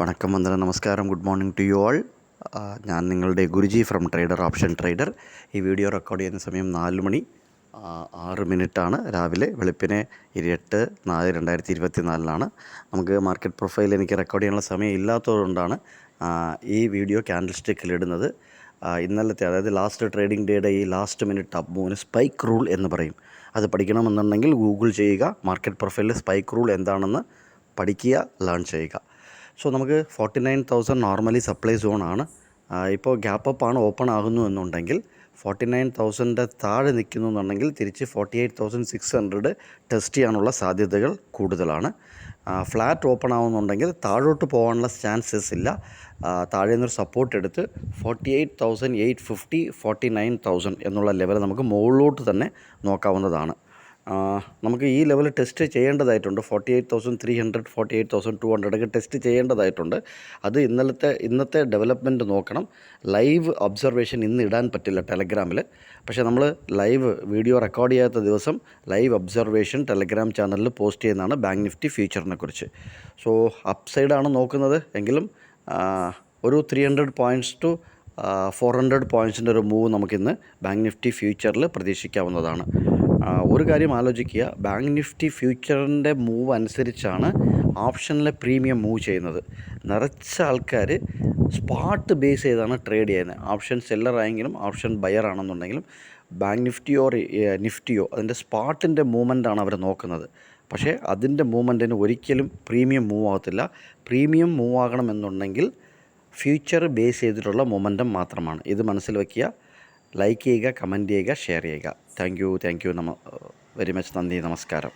വണക്കം, വന്ദനം, നമസ്കാരം, good morning to you all. ഞാൻ നിങ്ങളുടെ Guruji from trader option trader. ഈ വീഡിയോ റെക്കോർഡ് ചെയ്യുന്ന സമയം 4 മണി 6 മിനിറ്റാണ്. രാവിലെ വെളുപ്പിനെ 8/4/2024 നമുക്ക് മാർക്കറ്റ് പ്രൊഫൈൽ എനിക്ക് റെക്കോർഡ് ചെയ്യാനുള്ള സമയം ഇല്ലാത്തതുകൊണ്ടാണ് ഈ വീഡിയോ ക്യാൻഡിൽ സ്റ്റിക്കിലിടുന്നത്. ഇന്നലത്തെ, അതായത് ലാസ്റ്റ് ട്രേഡിംഗ് ഡേയുടെ ഈ ലാസ്റ്റ് മിനിറ്റ് അപ്പ് മൂവിന് സ്പൈക്ക് റൂൾ എന്ന് പറയും. അത് പഠിക്കണമെന്നുണ്ടെങ്കിൽ ഗൂഗിൾ ചെയ്യുക, മാർക്കറ്റ് പ്രൊഫൈലിൽ സ്പൈക്ക് റൂൾ എന്താണെന്ന് പഠിക്കുക, ലേൺ ചെയ്യുക. സോ നമുക്ക് 49,000 നോർമലി സപ്ലൈ സോണാണ്. ഇപ്പോൾ ഗ്യാപ്പ് അപ്പ് ആണ് ഓപ്പൺ ആകുന്നു എന്നുണ്ടെങ്കിൽ 49,000 താഴെ നിൽക്കുന്നു എന്നുണ്ടെങ്കിൽ തിരിച്ച് 48,600 ടെസ്റ്റ് ചെയ്യാനുള്ള സാധ്യതകൾ കൂടുതലാണ്. ഫ്ലാറ്റ് ഓപ്പൺ ആവുന്നുണ്ടെങ്കിൽ താഴോട്ട് പോകാനുള്ള ചാൻസസ് ഇല്ല. താഴെ നിന്നൊരു സപ്പോർട്ട് എടുത്ത് 48,850 49,000 എന്നുള്ള ലെവൽ നമുക്ക് മുകളിലോട്ട് തന്നെ നോക്കാവുന്നതാണ്. നമുക്ക് ഈ ലെവൽ ടെസ്റ്റ് ചെയ്യേണ്ടതായിട്ടുണ്ട്. 48,300 48,200 ഒക്കെ ടെസ്റ്റ് ചെയ്യേണ്ടതായിട്ടുണ്ട്. അത് ഇന്നത്തെ ഡെവലപ്മെൻറ്റ് നോക്കണം. ലൈവ് ഒബ്സർവേഷൻ ഇന്ന് ഇടാൻ പറ്റില്ല ടെലഗ്രാമിൽ. പക്ഷേ നമ്മൾ ലൈവ് വീഡിയോ റെക്കോർഡ് ചെയ്യാത്ത ദിവസം ലൈവ് ഒബ്സർവേഷൻ ടെലഗ്രാം ചാനലിൽ പോസ്റ്റ് ചെയ്യുന്നതാണ് ബാങ്ക് നിഫ്റ്റി ഫ്യൂച്ചറിനെ കുറിച്ച്. സോ അപ്പ് സൈഡാണ് നോക്കുന്നത് എങ്കിലും ഒരു 300 പോയിൻറ്റ്സ് ടു 400 പോയിൻറ്റ്സിൻ്റെ ഒരു മൂവ് നമുക്കിന്ന് ബാങ്ക് നിഫ്റ്റി ഫ്യൂച്ചറിൽ പ്രതീക്ഷിക്കാവുന്നതാണ്. ഒരു കാര്യം ആലോചിക്കുക, ബാങ്ക് നിഫ്റ്റി ഫ്യൂച്ചറിൻ്റെ മൂവ് അനുസരിച്ചാണ് ഓപ്ഷനിലെ പ്രീമിയം മൂവ് ചെയ്യുന്നത്. നിറച്ച ആൾക്കാർ സ്പോട്ട് ബേസ് ചെയ്താണ് ട്രേഡ് ചെയ്യുന്നത്. ഓപ്ഷൻ സെല്ലറായെങ്കിലും ഓപ്ഷൻ ബയർ ആണെന്നുണ്ടെങ്കിലും ബാങ്ക് നിഫ്റ്റിയോ നിഫ്റ്റിയോ അതിൻ്റെ സ്പോട്ടിൻ്റെ മൂവ്മെൻറ്റാണ് അവർ നോക്കുന്നത്. പക്ഷേ അതിൻ്റെ മൂവ്മെൻറ്റിന് ഒരിക്കലും പ്രീമിയം മൂവ് ആകത്തില്ല. പ്രീമിയം മൂവ് ആകണമെന്നുണ്ടെങ്കിൽ ഫ്യൂച്ചർ ബേസ് ചെയ്തിട്ടുള്ള മൊമെൻറ്റം മാത്രമാണ്. ഇത് മനസ്സിൽ വയ്ക്കുക. ലൈക്ക് ചെയ്യുക, കമൻറ്റ് ചെയ്യുക, ഷെയർ ചെയ്യുക. Thank you very much. നന്ദി, നമസ്കാരം.